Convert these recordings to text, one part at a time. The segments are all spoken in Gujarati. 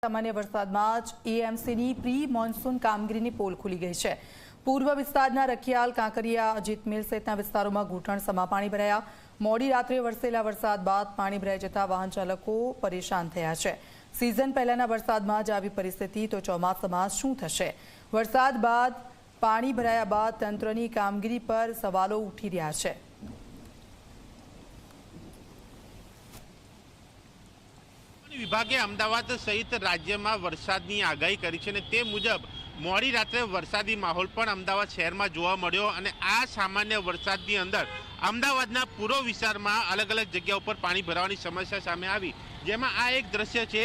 सामान्य वरसादमां ज एएमसीनी प्री मोन्सून कामगीरीनी पोल खुली गई है। पूर्व विस्ताરના રખિયાલ, કાંકરિયા, અજીત મિલ સહિતના વિસ્તારોમાં ઘૂંટણસમા પાણી ભરાયા। મોડી રાત્રે વરસેલા વરસાદ બાદ પાણી ભરાઈ જતા વાહન ચાલકો પરેશાન થયા છે। સિઝન પહેલાના વરસાદમાં જ આવી પરિસ્થિતિ તો ચોમાસામાં શું થશે? વરસાદ બાદ પાણી ભરાયા બાદ તંત્રની કામગીરી પર સવાલો ઉઠી રહ્યા છે। વિભાગે અમદાવાદ સહિત રાજ્યમાં વરસાદની આગાહી કરી છે અને તે મુજબ મોડી રાત્રે વરસાદી માહોલ પણ અમદાવાદ શહેરમાં જોવા મળ્યો અને આ સામાન્ય વરસાદની અંદર અમદાવાદના પૂર્વ વિસ્તારમાં અલગ અલગ જગ્યા ઉપર પાણી ભરાવાની સમસ્યા સામે આવી, જેમાં આ એક દ્રશ્ય છે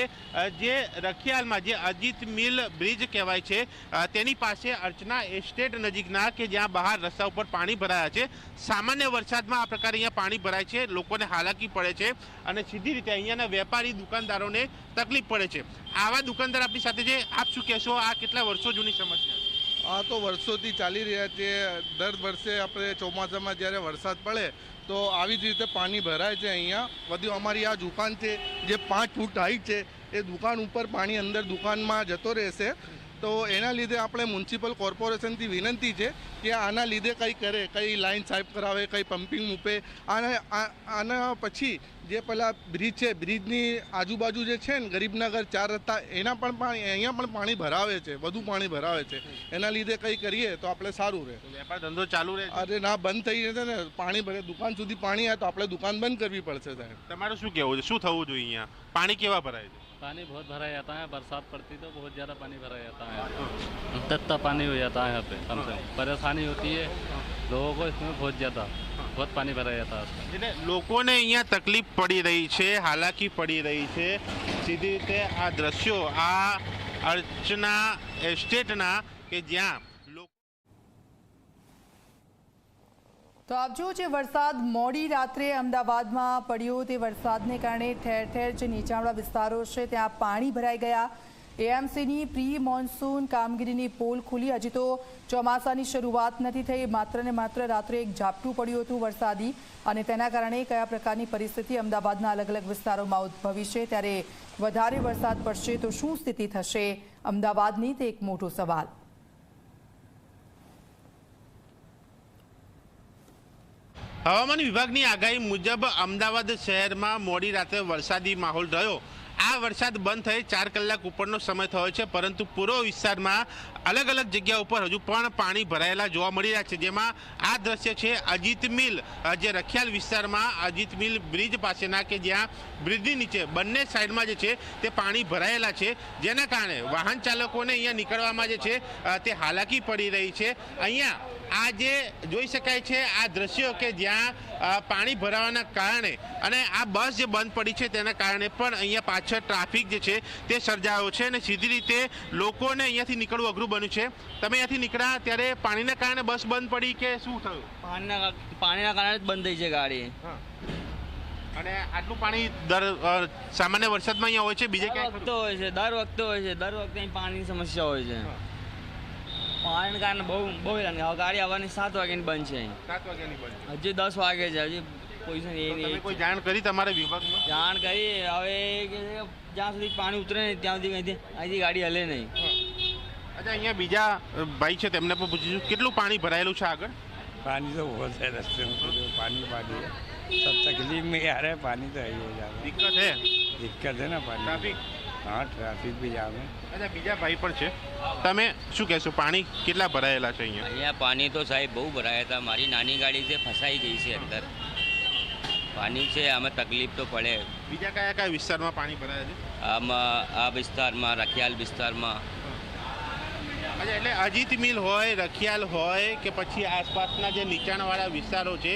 જે રખિયાલમાં જે અજીત મિલ બ્રિજ કહેવાય છે તેની પાસે અર્ચના એસ્ટેટ નજીકના કે જ્યાં બહાર રસ્તા ઉપર પાણી ભરાયા છે। સામાન્ય વરસાદમાં આ પ્રકારે અહીંયા પાણી ભરાય છે, લોકોને હાલાકી પડે છે અને સીધી રીતે અહીંયાના વેપારી દુકાનદારોને તકલીફ પડે છે। આવા દુકાનદાર આપણી સાથે છે, આપ શું કહેશો? આ કેટલા વર્ષો જૂની સમસ્યા? આ તો વર્ષોથી ચાલી રહ્યા છે। દર વર્ષે આપણે ચોમાસામાં જ્યારે વરસાદ પડે તો આવી જ રીતે પાણી ભરાય છે। અહીંયા બધું અમારી આ દુકાન છે જે 5 ફૂટ હાઈટ છે, એ દુકાન ઉપર પાણી અંદર દુકાનમાં જતો રહેશે। તો એના લીધે આપણે મ્યુનિસિપલ કોર્પોરેશનથી વિનંતી છે કે આના લીધે કંઈ કરે, કંઈ લાઇન સાફ કરાવે, કંઈ પમ્પિંગ મૂકે। આના પછી જે પેલા બ્રિજ છે, બ્રિજની આજુબાજુ જે છે ને ગરીબનગર 4 રસ્તા, એના પણ પાણી અહીંયા પણ પાણી ભરાવે છે, વધુ પાણી ભરાવે છે। એના લીધે કંઈ કરીએ તો આપણે સારું રહે। વેપાર ધંધો ચાલુ રહે? અરે ના, બંધ થઈ જશે ને, પાણી ભરે દુકાન સુધી પાણી આવે તો આપણે દુકાન બંધ કરવી પડશે સાહેબ। તમારું શું કહેવું છે? શું થવું જોઈએ? અહીંયા પાણી કેવા ભરાય છે? पानी बहुत भरा जाता है, बरसात पड़ती तो बहुत ज़्यादा पानी भरा जाता है, तत्ता पानी हो जाता है। यहाँ पे कम से परेशानी होती है लोगों को, इसमें बहुत पानी भरा जाता है। એટલે લોકોને અહીંયા તકલીફ પડી રહી છે, હાલાકી પડી રહી છે। સીધી રીતે આ દ્રશ્યો આ અર્ચના એસ્ટેટના કે જ્યાં તો આપ જો જે વરસાદ મોડી રાત્રે અમદાવાદમાં પડ્યો તે વરસાદને કારણે ઠેર ઠેર જે નીચાણવાળા વિસ્તારો છે ત્યાં પાણી ભરાઈ ગયા। એએમસીની પ્રી મોન્સૂન કામગીરીની પોલ ખુલી। હજી તો ચોમાસાની શરૂઆત નથી થઈ, માત્ર ને માત્ર રાત્રે એક ઝાપટું પડ્યું હતું વરસાદી, અને તેના કારણે કયા પ્રકારની પરિસ્થિતિ અમદાવાદના અલગ અલગ વિસ્તારોમાં ઉદ્ભવી છે, ત્યારે વધારે વરસાદ પડશે તો શું સ્થિતિ થશે અમદાવાદની, તે એક મોટો સવાલ। હવામાન વિભાગની આગાહી મુજબ અમદાવાદ શહેરમાં મોડી રાત્રે વરસાદી માહોલ રહ્યો। આ વરસાદ બંધ થઈ 4 કલાક ઉપરનો સમય થયો છે, પરંતુ પૂર્વ વિસ્તારમાં અલગ અલગ જગ્યા ઉપર હજુ પણ પાણી ભરાયેલા જોવા મળી રહ્યા છે। જેમાં આ દ્રશ્ય છે અજીત મિલ, જે રખિયાલ વિસ્તારમાં અજીત મિલ બ્રિજ પાસેના કે જ્યાં બ્રિજની નીચે બંને સાઈડમાં જે છે તે પાણી ભરાયેલા છે, જેના કારણે વાહન ચાલકોને અહીંયા નીકળવામાં જે છે તે હાલાકી પડી રહી છે। અહીંયા આ જે જોઈ શકાય છે આ દ્રશ્યો કે જ્યાં પાણી ભરાવાના કારણે અને આ બસ જે બંધ પડી છે તેના કારણે પણ અહીંયા પાછળ ટ્રાફિક જે છે તે સર્જાયો છે અને સીધી રીતે લોકોને અહીંયાથી નીકળવું અઘરું બન્યું છે। તમે અહીંયાથી નીકળ્યા ત્યારે પાણીના કારણે બસ બંધ પડી કે શું થયું? પાણીના કારણે જ બંધ થઈ છે ગાડી। અને આટલું પાણી દર સામાન્ય વરસાદમાં અહીંયા હોય છે? બીજે ક્યાંય વખતે હોય છે? દર વખતે હોય છે, દર વખતે પાણીની સમસ્યા હોય છે। પાણીના કારણે બહુ હેરાન। ગાડી આવવાની 7 વાગ્યાની બંધ છે, 7 વાગ્યાની બંધ, હજી 10 વાગે છે, હજી કોઈ જાણ કરી તમારા વિભાગમાં? જાણ કરી, હવે જ્યાં સુધી પાણી ઉતરે નહીં ત્યાં સુધી અહીંથી ગાડી હલે નહીં। અચ્છા, અહીંયા બીજા ભાઈ છે તેમને પણ પૂછીશું, કેટલું પાણી ભરાયેલું છે આગળ? पानी तो बहुत है रास्ते में, तो पानी सब तकलीफ में आ रहा है। पानी तो है ही, दिक्कत है ना पानी, ट्रैफिक। हाँ, ट्रैफिक भी जाम है। અચ્છા, બીજા ભાઈ પણ છે, તમે શું કહેશો? પાણી કેટલા ભરાયેલા છે અહીંયા? અહીંયા પાણી તો સાહેબ બહુ ભરાયા હતા। મારી નાની ગાડી છે ફસાઈ ગઈ છે અંદર, પાણી છે, આમાં તકલીફ તો પડે। બીજા કયા કયા વિસ્તારમાં પાણી ભરાયા છે? આમાં આ વિસ્તારમાં, રખિયાલ વિસ્તારમાં। અચ્છા, એટલે અજીત મિલ હોય, રખિયાલ હોય કે પછી આસપાસના જે નીચાણવાળા વિસ્તારો છે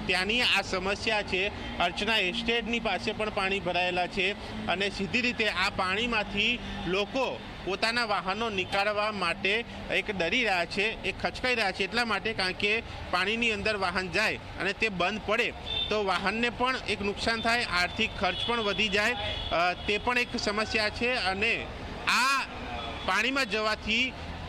ત્યાંની આ સમસ્યા છે। અર્ચના એસ્ટેટની પાસે પણ પાણી ભરાયેલા છે અને સીધી રીતે આ પાણીમાંથી લોકો પોતાના વાહનો નીકાળવા માટે એક ડરી રહ્યા છે, એક ખચકાઈ રહ્યા છે। એટલા માટે કારણ કે પાણીની અંદર વાહન જાય અને તે બંધ પડે તો વાહનને પણ એક નુકસાન થાય, આર્થિક ખર્ચ પણ વધી જાય, તે પણ એક સમસ્યા છે। અને આ પાણીમાં જવાથી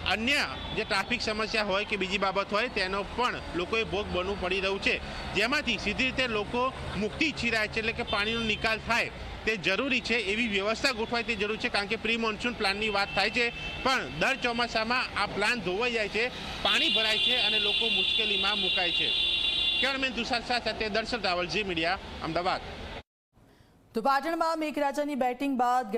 અન્ય જે ટ્રાફિક સમસ્યા હોય કે બીજી બાબત હોય તેનો પણ લોકોએ ભોગ બનવું પડી રહ્યું છે, જેમાંથી સીધી રીતે લોકો મુક્તિ ઈચ્છી રહ્યા છે, એટલે કે પાણીનો નિકાલ થાય તે જરૂરી છે, એવી વ્યવસ્થા ગોઠવાય તે જરૂરી છે, કારણ કે પ્રી મોન્સૂન પ્લાનની વાત થાય છે, પણ દર ચોમાસામાં આ પ્લાન ધોવાઈ જાય છે, પાણી ભરાય છે અને લોકો મુશ્કેલીમાં મુકાય છે. કેમેરામેન તુષાર શાહ સાથે દર્શન રાવલ, ઝી મીડિયા, અમદાવાદ. તો પાટણમાં મેઘરાજાની બેટિંગ બાદ